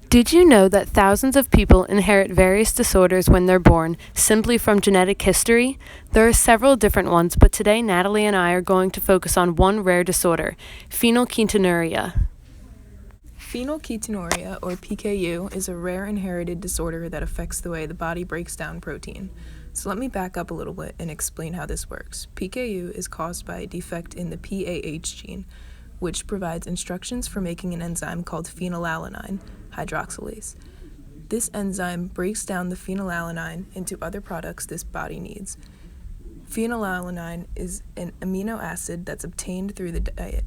Did you know that thousands of people inherit various disorders when they're born, simply from genetic history? There are several different ones, but today Natalie and I are going to focus on one rare disorder, phenylketonuria. Phenylketonuria, or PKU, is a rare inherited disorder that affects the way the body breaks down protein. So let me back up a little bit and explain how this works. PKU is caused by a defect in the PAH gene, which provides instructions for making an enzyme called phenylalanine hydroxylase. This enzyme breaks down the phenylalanine into other products this body needs. Phenylalanine is an amino acid that's obtained through the diet.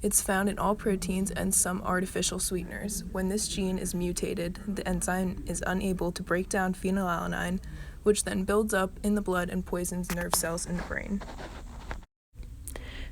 It's found in all proteins and some artificial sweeteners. When this gene is mutated, the enzyme is unable to break down phenylalanine, which then builds up in the blood and poisons nerve cells in the brain.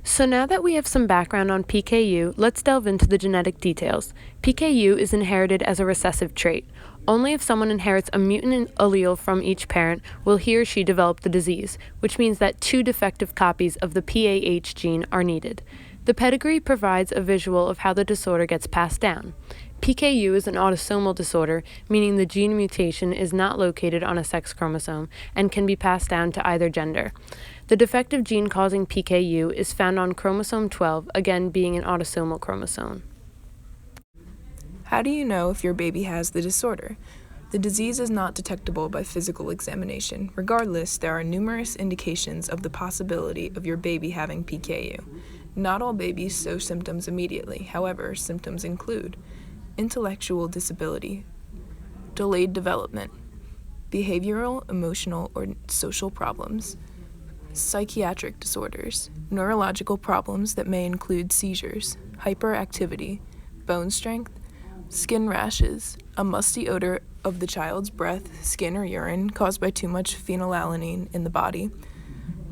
So now that we have some background on PKU, let's delve into the genetic details. PKU is inherited as a recessive trait. Only if someone inherits a mutant allele from each parent will he or she develop the disease, which means that 2 defective copies of the PAH gene are needed. The pedigree provides a visual of how the disorder gets passed down. PKU is an autosomal disorder, meaning the gene mutation is not located on a sex chromosome and can be passed down to either gender. The defective gene causing PKU is found on chromosome 12, again being an autosomal chromosome. How do you know if your baby has the disorder? The disease is not detectable by physical examination. Regardless, there are numerous indications of the possibility of your baby having PKU. Not all babies show symptoms immediately. However, symptoms include intellectual disability, delayed development, behavioral, emotional, or social problems, psychiatric disorders, neurological problems that may include seizures, hyperactivity, bone strength, skin rashes, a musty odor of the child's breath, skin, or urine caused by too much phenylalanine in the body,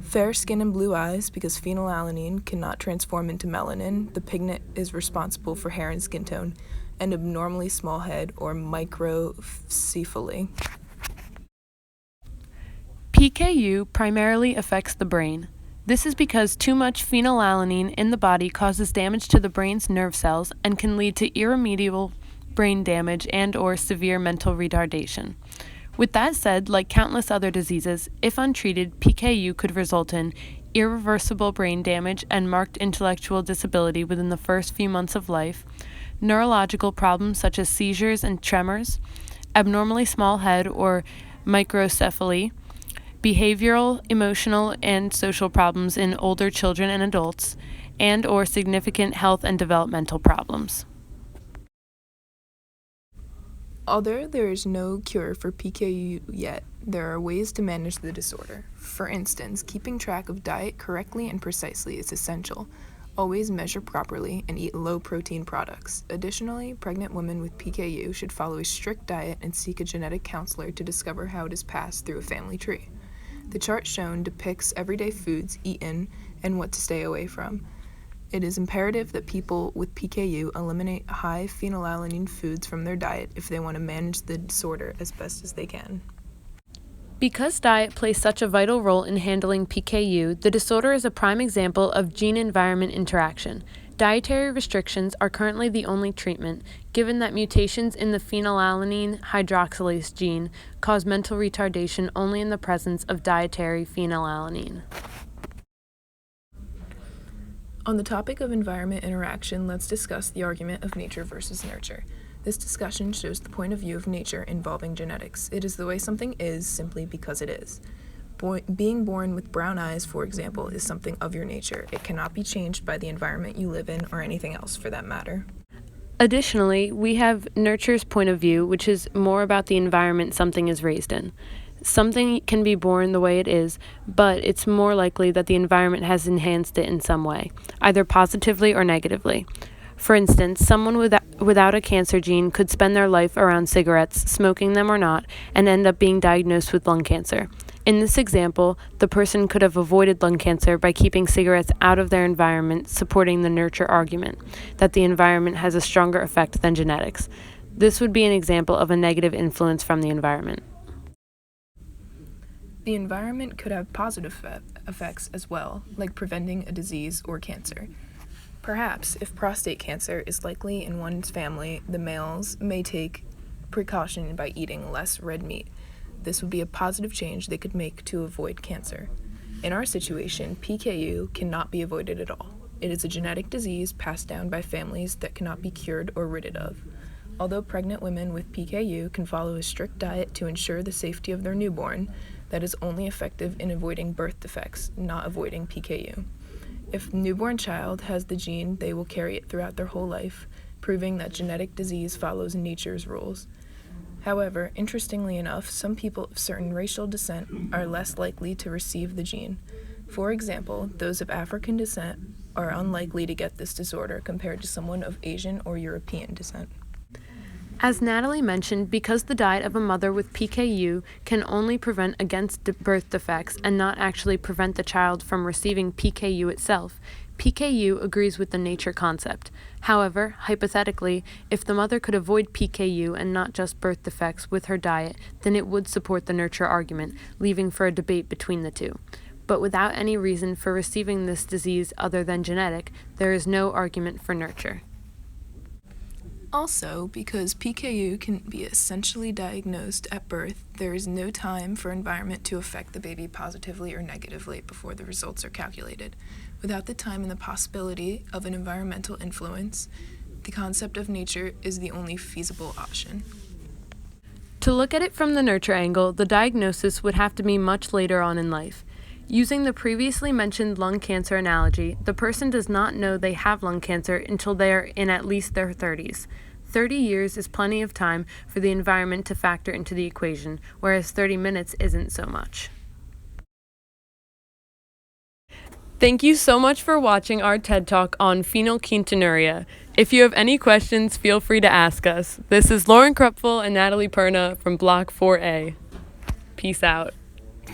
fair skin and blue eyes because phenylalanine cannot transform into melanin. The pigment is responsible for hair and skin tone, and abnormally small head or microcephaly. PKU primarily affects the brain. This is because too much phenylalanine in the body causes damage to the brain's nerve cells and can lead to irremediable brain damage and/or severe mental retardation. With that said, like countless other diseases, if untreated, PKU could result in irreversible brain damage and marked intellectual disability within the first few months of life, neurological problems such as seizures and tremors, abnormally small head or microcephaly, behavioral, emotional, and social problems in older children and adults, and/or significant health and developmental problems. Although there is no cure for PKU yet, there are ways to manage the disorder. For instance, keeping track of diet correctly and precisely is essential. Always measure properly and eat low-protein products. Additionally, pregnant women with PKU should follow a strict diet and seek a genetic counselor to discover how it is passed through a family tree. The chart shown depicts everyday foods eaten and what to stay away from. It is imperative that people with PKU eliminate high phenylalanine foods from their diet if they want to manage the disorder as best as they can. Because diet plays such a vital role in handling PKU, the disorder is a prime example of gene-environment interaction. Dietary restrictions are currently the only treatment, given that mutations in the phenylalanine hydroxylase gene cause mental retardation only in the presence of dietary phenylalanine. On the topic of environment interaction, let's discuss the argument of nature versus nurture. This discussion shows the point of view of nature involving genetics. It is the way something is simply because it is. Being born with brown eyes, for example, is something of your nature. It cannot be changed by the environment you live in or anything else for that matter. Additionally, we have nurture's point of view, which is more about the environment something is raised in. Something can be born the way it is, but it's more likely that the environment has enhanced it in some way, either positively or negatively. For instance, someone without a cancer gene could spend their life around cigarettes, smoking them or not, and end up being diagnosed with lung cancer. In this example, the person could have avoided lung cancer by keeping cigarettes out of their environment, supporting the nurture argument, that the environment has a stronger effect than genetics. This would be an example of a negative influence from the environment. The environment could have positive effects as well, like preventing a disease or cancer. Perhaps, if prostate cancer is likely in one's family, the males may take precaution by eating less red meat. This would be a positive change they could make to avoid cancer. In our situation, PKU cannot be avoided at all. It is a genetic disease passed down by families that cannot be cured or rid of. Although pregnant women with PKU can follow a strict diet to ensure the safety of their newborn, that is only effective in avoiding birth defects, not avoiding PKU. If the newborn child has the gene, they will carry it throughout their whole life, proving that genetic disease follows nature's rules. However, interestingly enough, some people of certain racial descent are less likely to receive the gene. For example, those of African descent are unlikely to get this disorder compared to someone of Asian or European descent. As Natalie mentioned, because the diet of a mother with PKU can only prevent against birth defects and not actually prevent the child from receiving PKU itself, PKU agrees with the nature concept. However, hypothetically, if the mother could avoid PKU and not just birth defects with her diet, then it would support the nurture argument, leaving for a debate between the two. But without any reason for receiving this disease other than genetic, there is no argument for nurture. Also, because PKU can be essentially diagnosed at birth, there is no time for environment to affect the baby positively or negatively before the results are calculated. Without the time and the possibility of an environmental influence, the concept of nature is the only feasible option. To look at it from the nurture angle, the diagnosis would have to be much later on in life. Using the previously mentioned lung cancer analogy, the person does not know they have lung cancer until they are in at least their 30s. 30 years is plenty of time for the environment to factor into the equation, whereas 30 minutes isn't so much. Thank you so much for watching our TED Talk on phenylketonuria. If you have any questions, feel free to ask us. This is Lauren Krupfel and Natalie Perna from Block 4A. Peace out.